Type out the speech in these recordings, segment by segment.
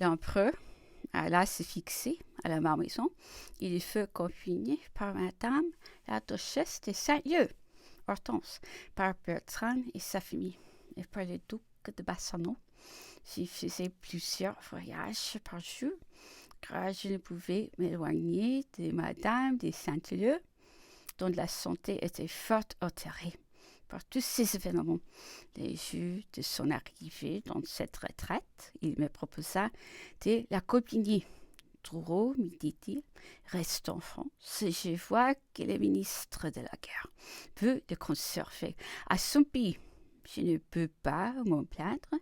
L'empereur alla se fixer à la Malmaison. Il fut accompagné par madame la duchesse de Saint-Leu, Hortense, par Bertrand et sa famille, et par le duc de Bassano. J'y faisais plusieurs voyages par jour, car je ne pouvais m'éloigner de madame de Saint-Leu, dont la santé était fort altérée par tous ces événements. Les jours de son arrivée dans cette retraite, il me proposa de l'accompagner. Trop, me dit-il, reste en France. Je vois que le ministre de la guerre veut le conserver à son pays. Je ne peux pas m'en plaindre,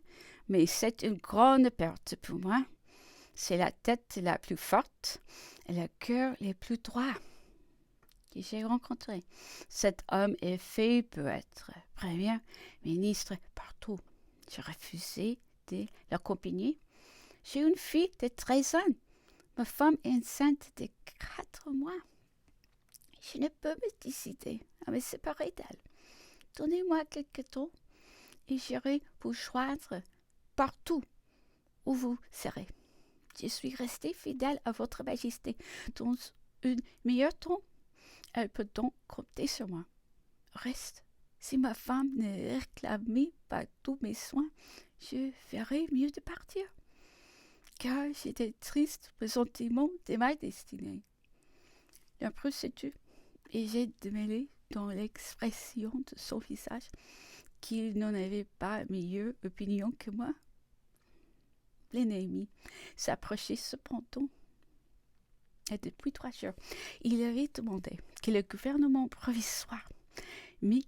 mais c'est une grande perte pour moi. C'est la tête la plus forte et le cœur le plus droit que j'ai rencontré. Cet homme est fait pour être premier ministre partout. J'ai refusé de l'accompagner. J'ai une fille de 13 ans. Ma femme est enceinte de 4 mois. Je ne peux me décider à me séparer d'elle. Donnez-moi quelque temps et j'irai vous joindre partout où vous serez. Je suis restée fidèle à votre majesté dans un meilleur temps. Elle peut donc compter sur moi. Reste, si ma femme ne réclamait pas tous mes soins, je ferais mieux de partir, car j'ai des tristes pressentiments de ma destinée. L'empereur se tut, et j'ai démêlé dans l'expression de son visage qu'il n'en avait pas meilleure opinion que moi. L'ennemi s'approchait cependant, et depuis 3 jours, il avait demandé que le gouvernement provisoire mit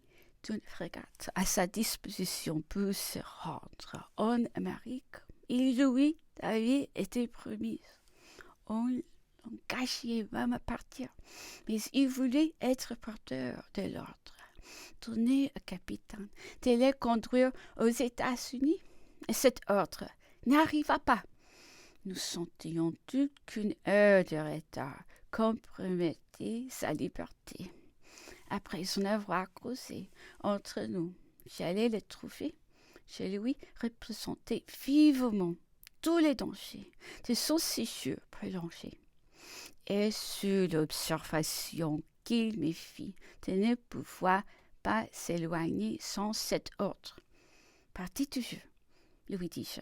une frégate à sa disposition pour se rendre en Amérique. Il lui avait été promis. On l'engageait même à partir, mais il voulait être porteur de l'ordre, donner au capitaine de les conduire aux États-Unis. Et cet ordre n'arriva pas. Nous sentions tous qu'une heure de retard compromettait sa liberté. Après en avoir causé entre nous, j'allais le trouver. Je lui représentai vivement tous les dangers de son séjour prolongé, et sur l'observation qu'il me fit de ne pouvoir pas s'éloigner sans cet ordre. Partez toujours, lui dis-je.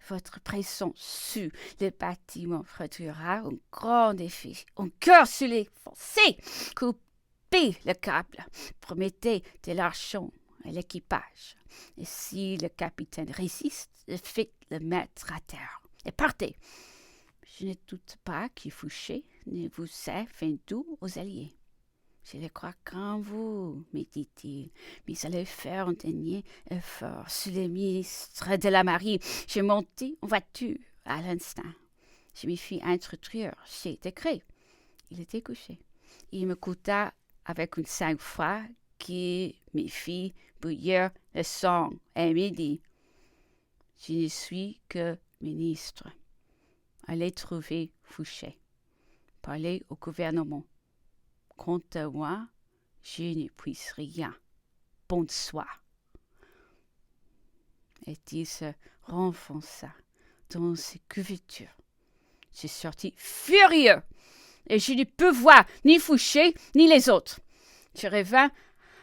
Votre présence sur le bâtiment produira un grand effet. Un cœur sur les foncés. Coupez le câble. Promettez de l'argent à l'équipage. Et si le capitaine résiste, faites-le mettre à terre. Et partez. Je ne doute pas que Fouché ne vous ait vendu aux Alliés. Je le crois qu'en vous, me dit-il, mais allez faire un dernier effort sur le ministre de la Marine. Je montai en voiture à l'instant. Je me fis introduire chez Descraye. Il était couché. Il me coûta avec un sang-froid qui me fit bouillir le sang et me dit: je ne suis que ministre. Allez trouver Fouché. Parlez au gouvernement. Quant à moi, je ne puis rien. Bonsoir. Et il se renfonça dans ses couvertures. Je sortis furieux, et je ne peux voir ni Fouché ni les autres. Je revins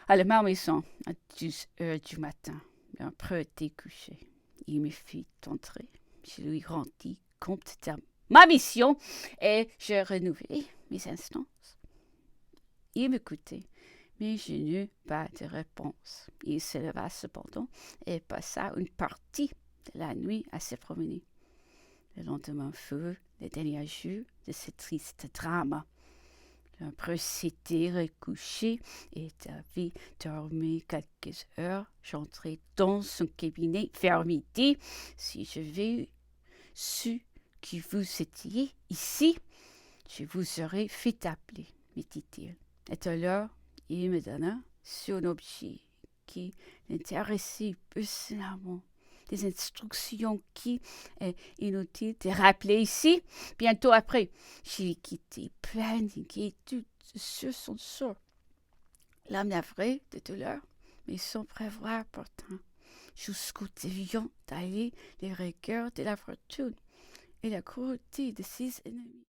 à la Malmaison à 2 heures du matin. L'empereur était couché. Il me fit entrer. Je lui rendis compte de ma mission et je renouvelai mes instances. Il m'écoutait, mais je n'eus pas de réponse. Il se leva cependant et passa une partie de la nuit à se promener. Le lendemain fut le dernier jour de ce triste drame. L'empereur s'était recouché et avait dormi quelques heures. J'entrai dans son cabinet vers midi. Si j'avais su que vous étiez ici, je vous aurais fait appeler, me dit-il. Et alors, il me donna sur un objet qui l'intéressait personnellement, des instructions qui est inutile de rappeler ici. Bientôt après, je l'ai quitté, plein d'inquiétude sur son sort. L'âme navrée de douleur, mais sans prévoir pourtant jusqu'où devions aller les rigueurs de la fortune. et la cruauté de ses ennemis.